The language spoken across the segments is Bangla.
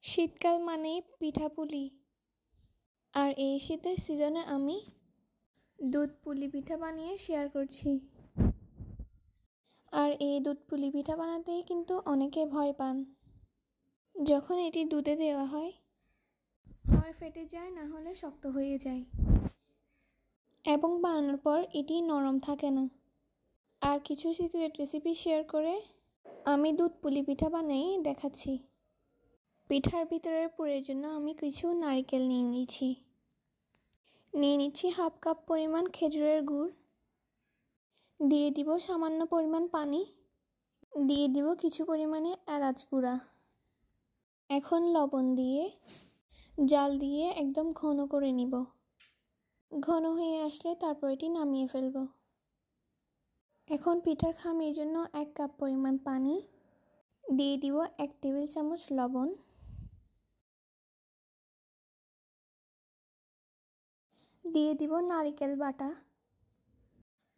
শীতকাল মানেই পিঠাপুলি। আর এই শীতের সিজনে আমি দুধ পুলি পিঠা বানিয়ে শেয়ার করছি। আর এই দুধ পুলি পিঠা বানাতেই কিন্তু অনেকে ভয় পান। যখন এটি দুধে দেওয়া হয় ফেটে যায়, না হলে শক্ত হয়ে যায় এবং বানানোর পর এটি নরম থাকে না। আর কিছু সিক্রেট রেসিপি শেয়ার করে আমি দুধ পুলি পিঠা বানিয়ে দেখাচ্ছি। পিঠার ভিতরের পুরের জন্য আমি কিছু নারকেল নিয়ে নিচ্ছি হাফ কাপ পরিমাণ খেজুরের গুড়, দিয়ে দিব সামান্য পরিমাণ পানি, দিয়ে দিব কিছু পরিমাণে এলাচ গুঁড়া। এখন লবণ দিয়ে জাল দিয়ে একদম ঘন করে নিব। ঘন হয়ে আসলে তারপর এটি নামিয়ে ফেলব। এখন পিঠার খামির জন্য 1 কাপ পরিমাণ পানি, দিয়ে দিব 1 টেবিল চামচ লবণ, দিয়ে দিব নারকেল বাটা।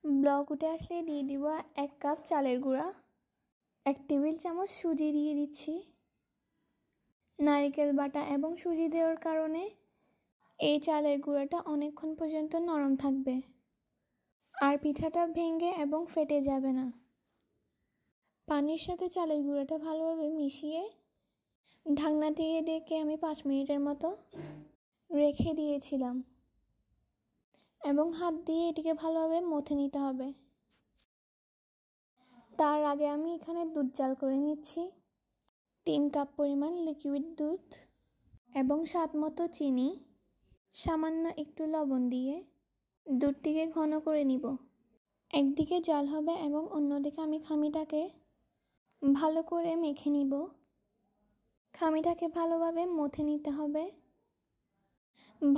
ব্লক উঠে আসলে দিয়ে দিব 1 কাপ চালের গুঁড়া, 1 টেবিল চামচ সুজি দিয়ে দিচ্ছি। নারকেল বাটা এবং সুজি দেওয়ার কারণে এই চালের গুঁড়াটা অনেকক্ষণ পর্যন্ত নরম থাকবে আর পিঠাটা ভেঙে এবং ফেটে যাবে না। পানির সাথে চালের গুঁড়াটা ভালোভাবে মিশিয়ে ঢাকনা দিয়ে ঢেকে আমি 5 মিনিটের মতো রেখে দিয়েছিলাম এবং হাত দিয়ে এটিকে ভালোভাবে মথে নিতে হবে। তার আগে আমি এখানে দুধ জাল করে নিচ্ছি। 3 কাপ পরিমাণ লিকুইড দুধ এবং স্বাদ মতো চিনি, সামান্য একটু লবণ দিয়ে দুধটিকে ঘন করে নিব। একদিকে জাল হবে এবং অন্যদিকে আমি খামিটাকে ভালো করে মেখে নিব। খামিটাকে ভালোভাবে মথে নিতে হবে।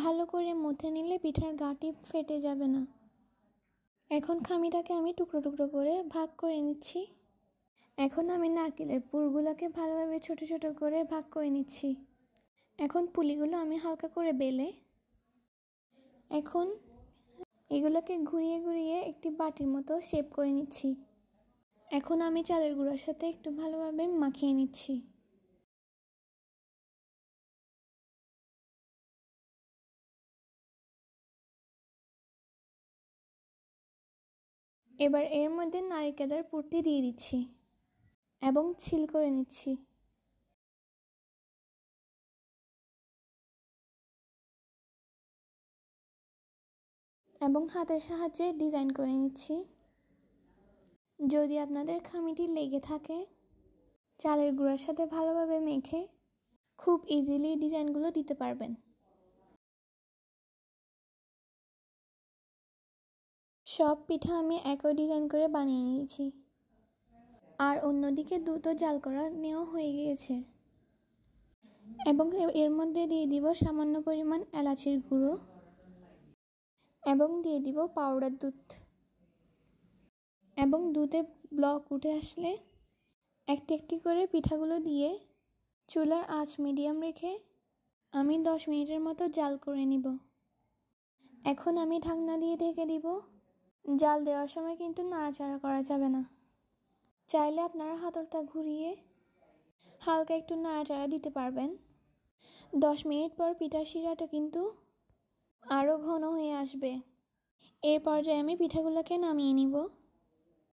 ভালো করে মথে নিলে পিঠার গাটি ফেটে যাবে না। এখন খামিটাকে আমি টুকরো টুকরো করে ভাগ করে নিচ্ছি। এখন আমি নারকেলের পুরগুলোকে ভালোভাবে ছোট ছোট করে ভাগ করে নিচ্ছি। এখন পুলিগুলো আমি হালকা করে বেলে এখন এগুলোকে ঘুরিয়ে ঘুরিয়ে একটি বাটির মতো শেপ করে নিচ্ছি। এখন আমি চালের গুঁড়ার সাথে একটু ভালোভাবে মাখিয়ে নিচ্ছি। এবার এর মধ্যে নারকেলের পুরটি দিয়ে দিচ্ছি এবং ছিল করে নিচ্ছি। এবং হাতের সাহায্যে ডিজাইন করে নিচ্ছি। যদি আপনাদের খামিটি লেগে থাকে, চালের গুঁড়ার সাথে ভালোভাবে মেখে খুব ইজিলি ডিজাইনগুলো দিতে পারবেন। সব পিঠা আমি একই ডিজাইন করে বানিয়ে নিয়েছি। আর অন্যদিকে দুধও জাল করা নেওয়া হয়ে গিয়েছে এবং এর মধ্যে দিয়ে দিব সামান্য পরিমাণ এলাচির গুঁড়ো এবং দিয়ে দিব পাউডার দুধ। এবং দুধে ব্লক উঠে আসলে একটি একটি করে পিঠাগুলো দিয়ে চুলার আঁচ মিডিয়াম রেখে আমি 10 মিনিটের মতো জাল করে নিব। এখন আমি ঢাকনা দিয়ে ঢেকে দিব। জাল দেওয়ার সময় কিন্তু নাড়াচাড়া করা যাবে না। চাইলে আপনারা হাতলটা ঘুরিয়ে হালকা একটু নাড়াচাড়া দিতে পারবেন। 10 মিনিট পর পিঠার শিরাটা কিন্তু আরও ঘন হয়ে আসবে। এই পর্যায়ে আমি পিঠাগুলোকে নামিয়ে নিব।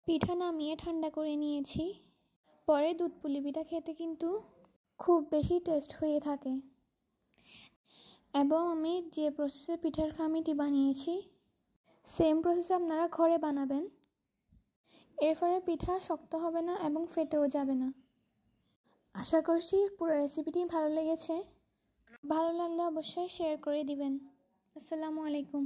পিঠা নামিয়ে ঠান্ডা করে নিয়েছি। পরে দুধ পুলি পিঠা খেতে কিন্তু খুব বেশি টেস্ট হয়ে থাকে। এবং আমি যে প্রসেসে পিঠার খামিটি বানিয়েছি সেম প্রসেসে আপনারা ঘরে বানাবেন। এর ফলে পিঠা শক্ত হবে না এবং ফেটেও যাবে না। আশা করছি পুরো রেসিপিটি ভালো লেগেছে। ভালো লাগলে অবশ্যই শেয়ার করে দিবেন। আসসালামু আলাইকুম।